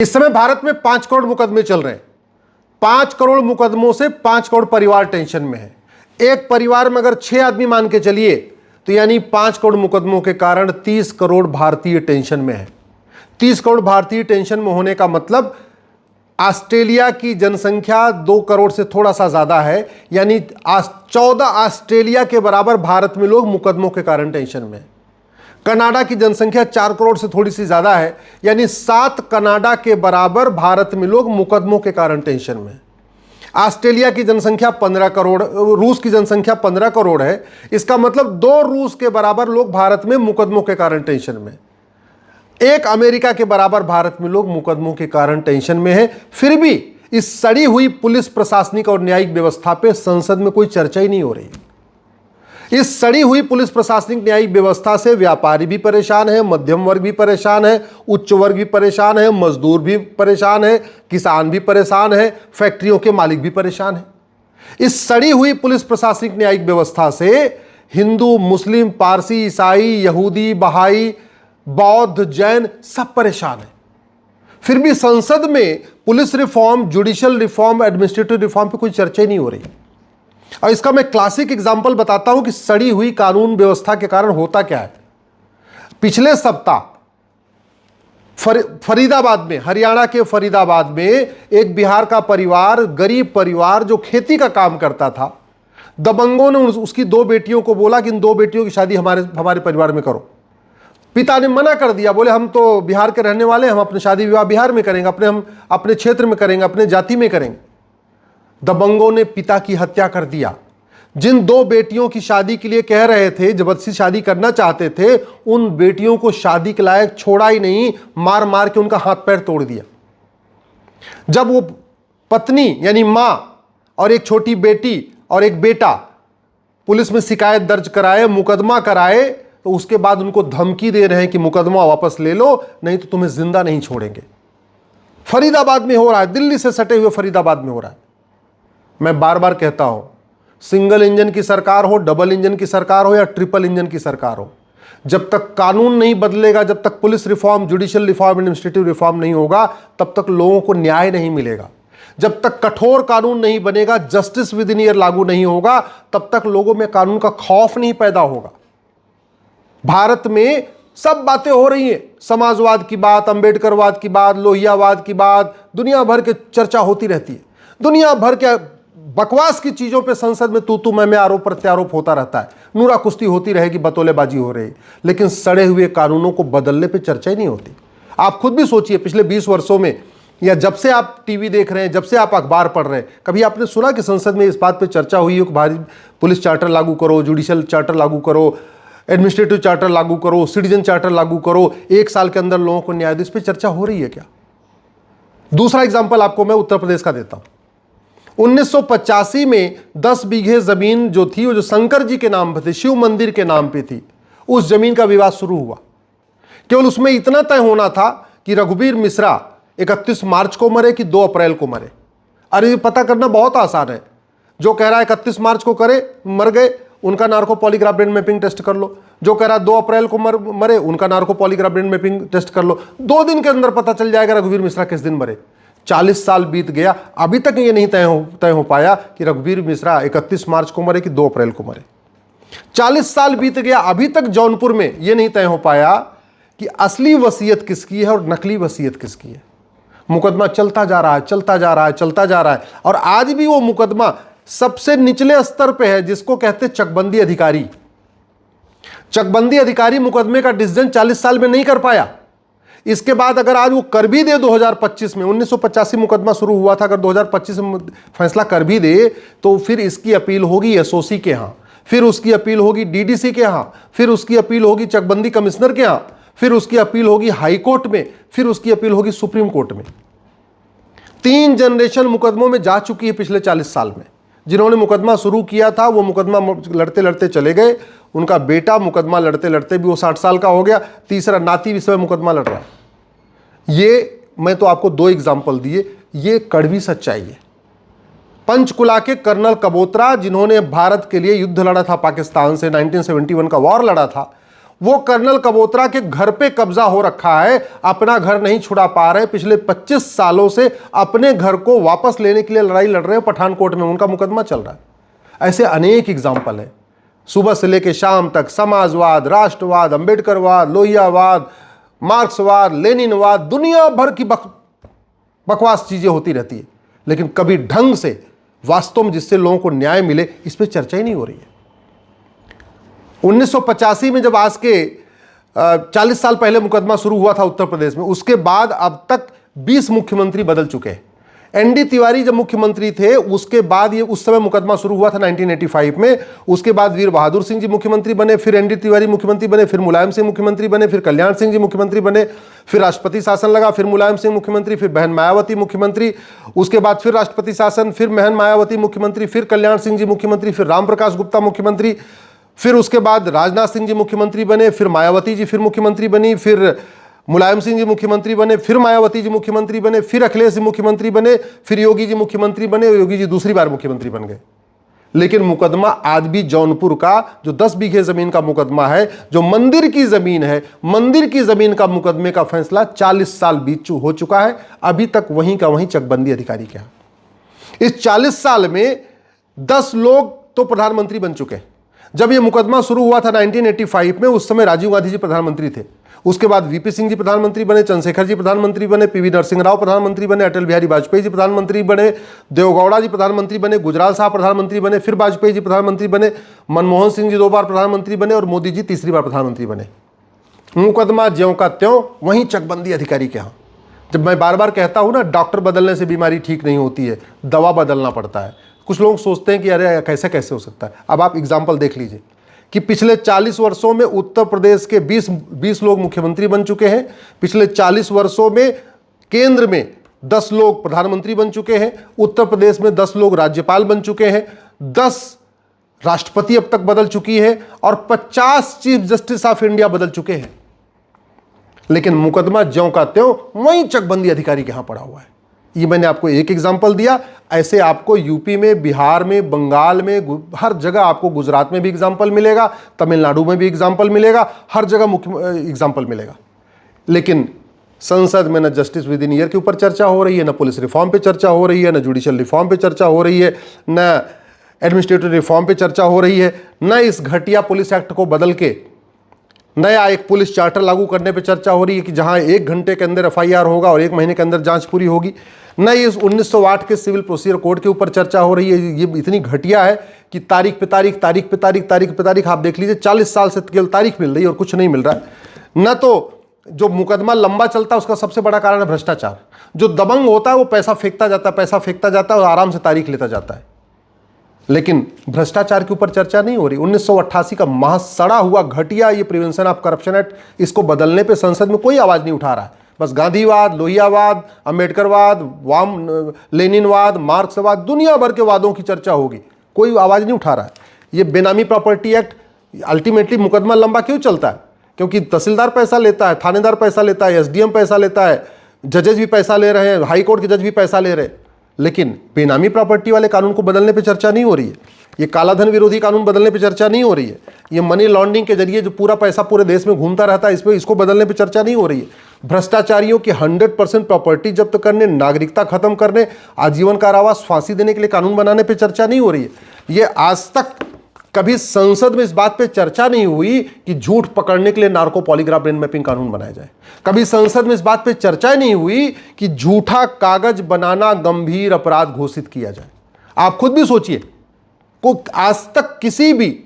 इस समय भारत में 5 करोड़ मुकदमे चल रहे हैं। 5 करोड़ मुकदमों से 5 करोड़ परिवार टेंशन में है। एक परिवार में अगर 6 आदमी मान के चलिए तो यानी 5 करोड़ मुकदमों के कारण 30 करोड़ भारतीय टेंशन में है। 30 करोड़ भारतीय टेंशन में होने का मतलब ऑस्ट्रेलिया की जनसंख्या 2 करोड़ से थोड़ा सा ज्यादा है, यानी 14 ऑस्ट्रेलिया के बराबर भारत में लोग मुकदमों के कारण टेंशन में है। कनाडा की जनसंख्या 4 करोड़ से थोड़ी सी ज्यादा है, यानी 7 कनाडा के बराबर भारत में लोग मुकदमों के कारण टेंशन में है। ऑस्ट्रेलिया की जनसंख्या 15 करोड़, रूस की जनसंख्या 15 करोड़ है। इसका मतलब 2 रूस के बराबर लोग भारत में मुकदमों के कारण टेंशन में। 1 अमेरिका के बराबर भारत में लोग मुकदमों के कारण टेंशन में है। फिर भी इस सड़ी हुई पुलिस, प्रशासनिक और न्यायिक व्यवस्था पे संसद में कोई चर्चा ही नहीं हो रही। इस सड़ी हुई पुलिस, प्रशासनिक, न्यायिक व्यवस्था से व्यापारी भी परेशान है, मध्यम वर्ग भी परेशान है, उच्च वर्ग भी परेशान है, मजदूर भी परेशान है, किसान भी परेशान है, फैक्ट्रियों के मालिक भी परेशान है। इस सड़ी हुई पुलिस, प्रशासनिक, न्यायिक व्यवस्था से हिंदू, मुस्लिम, पारसी, ईसाई, यहूदी, बहाई, बौद्ध, जैन सब परेशान है। फिर भी संसद में police reform, judicial reform, administrative reform पे कोई चर्चा ही नहीं हो रही। और इसका मैं क्लासिक एग्जांपल बताता हूं कि सड़ी हुई कानून व्यवस्था के कारण होता क्या है। पिछले सप्ताह फरीदाबाद में, हरियाणा के फरीदाबाद में एक बिहार का परिवार, गरीब परिवार जो खेती का काम करता था, दबंगों ने उसकी 2 बेटियों को बोला कि इन 2 बेटियों की शादी हमारे परिवार में करो। पिता ने मना कर दिया, बोले हम तो बिहार के रहने वाले, हम अपनी शादी विवाह बिहार में करेंगे, हम अपने क्षेत्र में करेंगे, अपने जाति में करेंगे। दबंगों ने पिता की हत्या कर दिया। जिन 2 बेटियों की शादी के लिए कह रहे थे, जबरदस्ती शादी करना चाहते थे, उन बेटियों को शादी के लायक छोड़ा ही नहीं, मार मार के उनका हाथ पैर तोड़ दिया। जब वो पत्नी यानी मां और एक छोटी बेटी और एक बेटा पुलिस में शिकायत दर्ज कराए, मुकदमा कराए, तो उसके बाद उनको धमकी दे रहे हैं कि मुकदमा वापस ले लो, नहीं तो तुम्हें जिंदा नहीं छोड़ेंगे। फरीदाबाद में हो रहा है, दिल्ली से सटे हुए फरीदाबाद में हो रहा है। मैं बार बार कहता हूं, सिंगल इंजन की सरकार हो, डबल इंजन की सरकार हो या ट्रिपल इंजन की सरकार हो, जब तक कानून नहीं बदलेगा, जब तक police reform, judicial reform, administrative reform नहीं होगा, तब तक लोगों को न्याय नहीं मिलेगा। जब तक कठोर कानून नहीं बनेगा, जस्टिस विद इन ईयर लागू नहीं होगा, तब तक लोगों में कानून का खौफ नहीं पैदा होगा। भारत में सब बातें हो रही हैं, समाजवाद की बात, अंबेडकरवाद की बात, लोहियावाद की बात, दुनिया भर के चर्चा होती रहती है। दुनिया भर के बकवास की चीजों पे संसद में तू मैं आरोप प्रत्यारोप होता रहता है, नूरा कुश्ती होती रहेगी, बतौलेबाजी हो रही, लेकिन सड़े हुए कानूनों को बदलने पे चर्चा ही नहीं होती। आप खुद भी सोचिए, पिछले 20 वर्षों में, या जब से आप टीवी देख रहे हैं, जब से आप अखबार पढ़ रहे हैं, कभी आपने सुना कि संसद में इस बात पे चर्चा हुई हो कि भारी पुलिस चार्टर लागू करो, जुडिशियल चार्टर लागू करो, एडमिनिस्ट्रेटिव चार्टर लागू करो, सिटीजन चार्टर लागू करो, 1 साल के अंदर लोगों को न्याय दो? इस पर चर्चा हो रही है क्या? दूसरा एग्जाम्पल आपको मैं उत्तर प्रदेश का देता हूं। 1985 में 10 बीघे जमीन जो थी, वो जो शंकर जी के नाम पे थी, शिव मंदिर के नाम पे थी, उस जमीन का विवाद शुरू हुआ। केवल उसमें इतना तय होना था कि रघुवीर मिश्रा 31 मार्च को मरे कि 2 अप्रैल को मरे। अरे ये पता करना बहुत आसान है। जो कह रहा है 31 मार्च को मर गए, उनका narco polygraph brain mapping test कर लो। जो कह रहा है 2 अप्रैल को मरे, उनका narco polygraph brain mapping test कर लो। 2 दिन के अंदर पता चल जाएगा रघुवीर मिश्रा किस दिन मरे। 40 साल बीत गया, अभी तक ये नहीं तय हो पाया कि रघुवीर मिश्रा 31 मार्च को मरे कि 2 अप्रैल को मरे। 40 साल बीत गया, अभी तक जौनपुर में यह नहीं तय हो पाया कि असली वसीयत किसकी है और नकली वसीयत किसकी है। मुकदमा चलता जा रहा है, चलता जा रहा है, चलता जा रहा है, और आज भी वो मुकदमा सबसे निचले स्तर पे है, जिसको कहते हैं चकबंदी अधिकारी। चकबंदी अधिकारी मुकदमे का डिसीजन 40 साल में नहीं कर पाया। इसके बाद अगर आज वो कर भी दे 2025 में, 1985 मुकदमा शुरू हुआ था, अगर 2025 में फैसला कर भी दे, तो फिर इसकी अपील होगी एसओसी के यहाँ, फिर उसकी अपील होगी डीडीसी के यहाँ, फिर उसकी अपील होगी चकबंदी कमिश्नर के यहाँ, फिर उसकी अपील होगी हाई कोर्ट में, फिर उसकी अपील होगी सुप्रीम कोर्ट में। 3 जनरेशन मुकदमों में जा चुकी है पिछले 40 साल में। जिन्होंने मुकदमा शुरू किया था वो मुकदमा लड़ते लड़ते चले गए, उनका बेटा मुकदमा लड़ते लड़ते भी वो 60 साल का हो गया, तीसरा नाती इस समय मुकदमा लड़ रहा है। ये मैं तो आपको 2 एग्जाम्पल दिए, ये कड़वी सच्चाई है। पंचकुला के कर्नल कबोत्रा, जिन्होंने भारत के लिए युद्ध लड़ा था पाकिस्तान से, 1971 का वॉर लड़ा था, वो कर्नल कबोत्रा के घर पे कब्जा हो रखा है, अपना घर नहीं छुड़ा पा रहे, पिछले 25 सालों से अपने घर को वापस लेने के लिए लड़ाई लड़ रहे हैं पठानकोट में, उनका मुकदमा चल रहा है। ऐसे अनेक एग्जाम्पल है, सुबह से लेकर शाम तक समाजवाद, राष्ट्रवाद, अंबेडकरवाद, लोहियावाद, मार्क्सवाद, लेनिनवाद, दुनिया भर की बकवास चीजें होती रहती है, लेकिन कभी ढंग से वास्तव में जिससे लोगों को न्याय मिले इस पर चर्चा ही नहीं हो रही है। 1985 में जब आज के 40 साल पहले मुकदमा शुरू हुआ था उत्तर प्रदेश में, उसके बाद अब तक 20 मुख्यमंत्री बदल चुके हैं। एनडी तिवारी जब मुख्यमंत्री थे उसके बाद ये उस समय मुकदमा शुरू हुआ था 1985 में, उसके बाद वीर बहादुर सिंह जी मुख्यमंत्री बने, फिर एनडी तिवारी मुख्यमंत्री बने, फिर मुलायम सिंह मुख्यमंत्री बने, फिर कल्याण सिंह जी मुख्यमंत्री बने, फिर राष्ट्रपति शासन लगा, फिर मुलायम सिंह मुख्यमंत्री, फिर बहन मायावती मुख्यमंत्री, उसके बाद फिर राष्ट्रपति शासन, फिर बहन मायावती मुख्यमंत्री, फिर कल्याण सिंह जी मुख्यमंत्री, फिर राम प्रकाश गुप्ता मुख्यमंत्री, फिर उसके बाद राजनाथ सिंह जी मुख्यमंत्री बने, फिर मायावती जी फिर मुख्यमंत्री बनी, फिर मुलायम सिंह जी मुख्यमंत्री बने, फिर मायावती जी मुख्यमंत्री बने, फिर अखिलेश जी मुख्यमंत्री बने, फिर योगी जी मुख्यमंत्री बने, योगी जी दूसरी बार मुख्यमंत्री बन गए। लेकिन मुकदमा आज भी जौनपुर का जो 10 बीघे जमीन का मुकदमा है, जो मंदिर की जमीन है, मंदिर की जमीन का मुकदमे का फैसला 40 साल बीत हो चुका है, अभी तक वहीं का वहीं चकबंदी अधिकारी के यहाँ। इस 40 साल में 10 लोग तो प्रधानमंत्री बन चुके हैं। जब यह मुकदमा शुरू हुआ था 1985 में, उस समय राजीव गांधी जी प्रधानमंत्री थे, उसके बाद वीपी सिंह जी प्रधानमंत्री बने, चंद्रशेखर जी प्रधानमंत्री बने, पीवी नरसिंह राव प्रधानमंत्री बने, अटल बिहारी वाजपेयी जी प्रधानमंत्री बने, देवगौड़ा जी प्रधानमंत्री बने, गुजराल साहब प्रधानमंत्री बने, फिर वाजपेयी जी प्रधानमंत्री बने, मनमोहन सिंह जी 2 बार प्रधानमंत्री बने और मोदी जी तीसरी बार प्रधानमंत्री बने। मुकदमा ज्यों का त्यों वहीं चकबंदी अधिकारी के यहाँ। जब मैं बार बार कहता हूं ना, डॉक्टर बदलने से बीमारी ठीक नहीं होती है, दवा बदलना पड़ता है। कुछ लोग सोचते हैं कि अरे कैसे कैसे हो सकता है। अब आप एग्जाम्पल देख लीजिए कि पिछले 40 वर्षों में उत्तर प्रदेश के 20 लोग मुख्यमंत्री बन चुके हैं, पिछले 40 वर्षों में केंद्र में 10 लोग प्रधानमंत्री बन चुके हैं, उत्तर प्रदेश में 10 लोग राज्यपाल बन चुके हैं, 10 राष्ट्रपति अब तक बदल चुकी है और 50 चीफ जस्टिस ऑफ इंडिया बदल चुके हैं। लेकिन मुकदमा ज्यों का त्यों वहीं चकबंदी अधिकारी के यहां पड़ा हुआ है। ये मैंने आपको एक एग्जांपल दिया, ऐसे आपको यूपी में, बिहार में, बंगाल में, हर जगह आपको, गुजरात में भी एग्जांपल मिलेगा, तमिलनाडु में भी एग्जांपल मिलेगा, हर जगह मुख्य एग्जांपल मिलेगा। लेकिन संसद में न जस्टिस विद इन ईयर के ऊपर चर्चा हो रही है, न पुलिस रिफॉर्म पे चर्चा हो रही है, न जुडिशियल रिफॉर्म पे चर्चा हो रही है, न एडमिनिस्ट्रेटिव रिफॉर्म पे चर्चा हो रही है, न इस घटिया पुलिस एक्ट को बदल के नया एक पुलिस चार्टर लागू करने पे चर्चा हो रही है कि जहां 1 घंटे के अंदर एफआईआर होगा और 1 महीने के अंदर जांच पूरी होगी, न इस 1908 के सिविल प्रोसीजर कोड के ऊपर चर्चा हो रही है। ये इतनी घटिया है कि तारीख पे तारीख, तारीख पे तारीख, तारीख पे तारीख, आप देख लीजिए 40 साल से केवल तारीख मिल रही है और कुछ नहीं मिल रहा है। न तो जो मुकदमा लंबा चलता है उसका सबसे बड़ा कारण है भ्रष्टाचार। जो दबंग होता है वो पैसा फेंकता जाता है, पैसा फेंकता जाता है और आराम से तारीख लेता जाता है, लेकिन भ्रष्टाचार के ऊपर चर्चा नहीं हो रही। 1988 का महासड़ा हुआ घटिया ये प्रिवेंशन ऑफ करप्शन एक्ट, इसको बदलने पे संसद में कोई आवाज नहीं उठा रहा है। बस गांधीवाद, लोहियावाद, अंबेडकरवाद, लेनिनवाद, मार्क्सवाद, दुनिया भर के वादों की चर्चा होगी, कोई आवाज नहीं उठा रहा है। ये बेनामी प्रॉपर्टी एक्ट, अल्टीमेटली मुकदमा लंबा क्यों चलता है? क्योंकि तहसीलदार पैसा लेता है, थानेदार पैसा लेता है, एसडीएम पैसा लेता है, जजेस भी पैसा ले रहे हैं, हाई कोर्ट के जज भी पैसा ले रहे हैं। लेकिन बेनामी प्रॉपर्टी वाले कानून को बदलने पे चर्चा नहीं हो रही है, ये कालाधन विरोधी कानून बदलने पे चर्चा नहीं हो रही है, ये मनी लॉन्ड्रिंग के जरिए जो पूरा पैसा पूरे देश में घूमता रहता है इसको बदलने पे चर्चा नहीं हो रही है। भ्रष्टाचारियों की 100% प्रॉपर्टी जब्त करने, नागरिकता खत्म करने, आजीवन कारावास, फांसी देने के लिए कानून बनाने पर चर्चा नहीं हो रही है। ये आज तक कभी संसद में इस बात पे चर्चा नहीं हुई कि झूठ पकड़ने के लिए नार्को पॉलीग्राफ ब्रेन मैपिंग कानून बनाया जाए। कभी संसद में इस बात पे चर्चा नहीं हुई कि झूठा कागज बनाना गंभीर अपराध घोषित किया जाए। आप खुद भी सोचिए, को आज तक किसी भी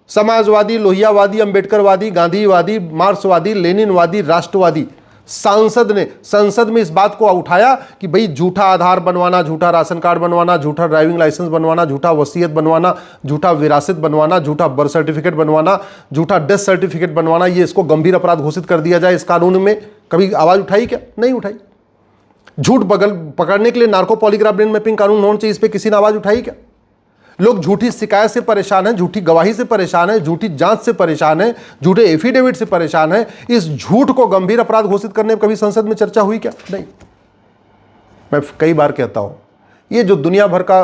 समाजवादी, लोहियावादी, अंबेडकरवादी, गांधीवादी, मार्क्सवादी, लेनिनवादी, राष्ट्रवादी सांसद ने संसद में इस बात को उठाया कि भाई झूठा आधार बनवाना, झूठा राशन कार्ड बनवाना, झूठा ड्राइविंग लाइसेंस बनवाना, झूठा वसीयत बनवाना, झूठा विरासत बनवाना, झूठा बर्थ सर्टिफिकेट बनवाना, झूठा डेथ सर्टिफिकेट बनवाना, ये इसको गंभीर अपराध घोषित कर दिया जाए इस कानून में? कभी आवाज उठाई क्या? नहीं उठाई। झूठ पकड़ने के लिए नार्को पॉलीग्राफ ब्रेन मैपिंग कानून होना चाहिए, इस पर किसी ने आवाज उठाई क्या? लोग झूठी शिकायत से परेशान हैं, झूठी गवाही से परेशान है, झूठी जांच से परेशान है, झूठे एफिडेविट से परेशान है। इस झूठ को गंभीर अपराध घोषित करने में कभी संसद में चर्चा हुई क्या? नहीं। मैं कई बार कहता हूं, ये जो दुनिया भर का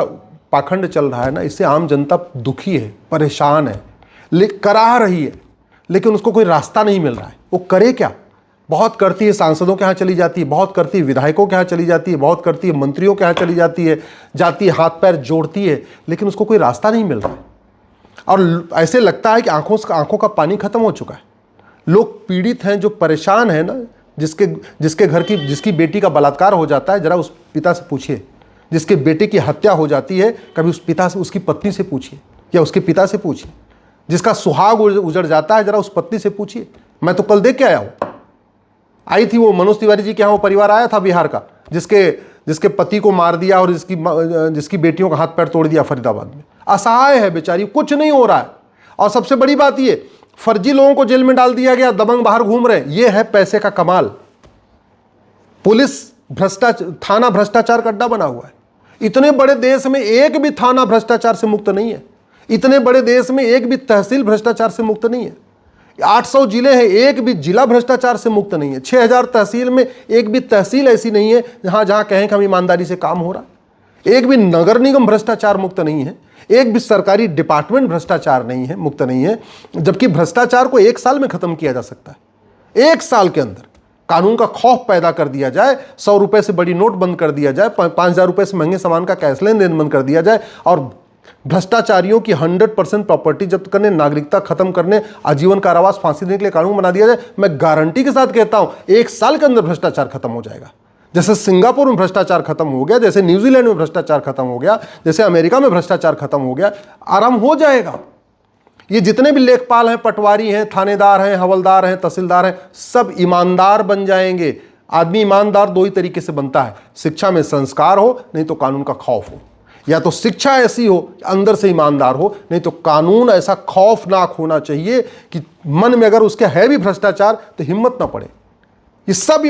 पाखंड चल रहा है ना, इससे आम जनता दुखी है, परेशान है, कराह रही है। लेकिन उसको कोई रास्ता नहीं मिल रहा है, वो करे क्या। बहुत करती है सांसदों के यहाँ चली जाती है, बहुत करती है विधायकों के यहाँ चली जाती है, बहुत करती है मंत्रियों के यहाँ चली जाती है, जाती है हाथ पैर जोड़ती है, लेकिन उसको कोई रास्ता नहीं मिल रहा है। और ऐसे लगता है कि आंखों का पानी खत्म हो चुका है। लोग पीड़ित हैं, जो परेशान है ना, जिसके घर की जिसकी बेटी का बलात्कार हो जाता है, जरा उस पिता से पूछिए। जिसके बेटे की हत्या हो जाती है, कभी उस पिता से, उसकी पत्नी से पूछिए या उसके पिता से पूछिए। जिसका सुहाग उजड़ जाता है, जरा उस पत्नी से पूछिए। मैं तो कल देख के आया हूं, आई थी वो मनोज तिवारी जी के यहाँ वो परिवार आया था बिहार का, जिसके पति को मार दिया और जिसकी बेटियों का हाथ पैर तोड़ दिया फरीदाबाद में। असहाय है बेचारी, कुछ नहीं हो रहा है। और सबसे बड़ी बात ये, फर्जी लोगों को जेल में डाल दिया गया, दबंग बाहर घूम रहे हैं। ये है पैसे का कमाल। पुलिस भ्रष्टाचार, थाना भ्रष्टाचार का अड्डा बना हुआ है। इतने बड़े देश में एक भी थाना भ्रष्टाचार से मुक्त नहीं है। इतने बड़े देश में एक भी तहसील भ्रष्टाचार से मुक्त नहीं है। 800 जिले हैं, एक भी जिला भ्रष्टाचार से मुक्त नहीं है। 6000 तहसील में एक भी तहसील ऐसी नहीं है जहां कहें कि हम ईमानदारी से काम हो रहा है। एक भी नगर निगम भ्रष्टाचार मुक्त नहीं है। एक भी सरकारी डिपार्टमेंट भ्रष्टाचार नहीं है, मुक्त नहीं है। जबकि भ्रष्टाचार को 1 साल में खत्म किया जा सकता है। 1 साल के अंदर कानून का खौफ पैदा कर दिया जाए, 100 रुपए से बड़ी नोट बंद कर दिया जाए, 5000 रुपए से महंगे सामान का कैश लेन देन बंद कर दिया जाए, और भ्रष्टाचारियों की 100% प्रॉपर्टी जब्त करने, नागरिकता खत्म करने, आजीवन कारावास, फांसी देने के लिए कानून बना दिया जाए। मैं गारंटी के साथ कहता हूं 1 साल के अंदर भ्रष्टाचार खत्म हो जाएगा। जैसे सिंगापुर में भ्रष्टाचार खत्म हो गया, जैसे न्यूजीलैंड में भ्रष्टाचार खत्म हो गया, जैसे अमेरिका में भ्रष्टाचार खत्म हो गया, आराम हो जाएगा। ये जितने भी लेखपाल हैं, पटवारी हैं, थानेदार हैं, हवलदार हैं, तहसीलदार हैं, सब ईमानदार बन जाएंगे। आदमी ईमानदार 2 ही तरीके से बनता है, शिक्षा में संस्कार हो, नहीं तो कानून का खौफ हो। या तो शिक्षा ऐसी हो अंदर से ईमानदार हो, नहीं तो कानून ऐसा खौफनाक होना चाहिए कि मन में अगर उसके है भी भ्रष्टाचार तो हिम्मत ना पड़े। ये सब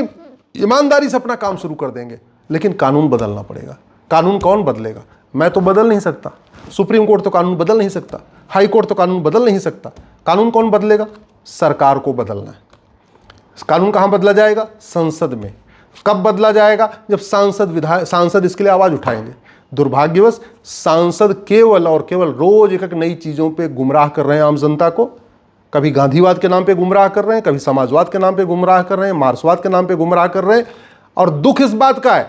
ईमानदारी से अपना काम शुरू कर देंगे, लेकिन कानून बदलना पड़ेगा। कानून कौन बदलेगा? मैं तो बदल नहीं सकता, सुप्रीम कोर्ट तो कानून बदल नहीं सकता, हाई कोर्ट तो कानून बदल नहीं सकता। कानून कौन बदलेगा? सरकार को बदलना है। कानून कहां बदला जाएगा? संसद में। कब बदला जाएगा? जब सांसद इसके लिए आवाज उठाएंगे। दुर्भाग्यवश सांसद केवल और केवल रोज एक नई चीजों पे गुमराह कर रहे हैं आम जनता को। कभी गांधीवाद के नाम पे गुमराह कर रहे हैं, कभी समाजवाद के नाम पे गुमराह कर रहे हैं, मार्क्सवाद के नाम पे गुमराह कर रहे हैं। और दुख इस बात का है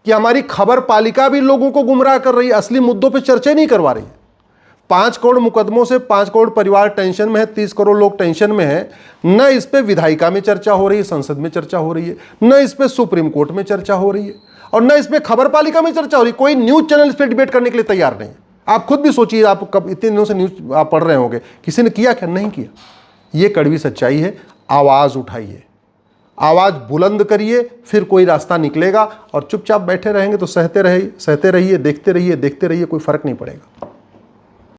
कि हमारी खबर पालिका भी लोगों को गुमराह कर रही है, असली मुद्दों पे चर्चा नहीं करवा रही है। 5 करोड़ मुकदमों से 5 करोड़ परिवार टेंशन में है, 30 करोड़ लोग टेंशन में है। न इस पे विधायिका में चर्चा हो रही है, संसद में चर्चा हो रही है, न इस पे सुप्रीम कोर्ट में चर्चा हो रही है, और न इस पे खबर पालिका में चर्चा हो रही है। कोई न्यूज चैनल इस पे डिबेट करने के लिए तैयार नहीं है। आप खुद भी सोचिए, आप कब इतने दिनों से न्यूज आप पढ़ रहे होंगे, किसी ने किया क्या? नहीं किया। ये कड़वी सच्चाई है। आवाज उठाइए, आवाज बुलंद करिए, फिर कोई रास्ता निकलेगा। और चुपचाप बैठे रहेंगे तो सहते रहिए, देखते रहिए, कोई फर्क नहीं पड़ेगा।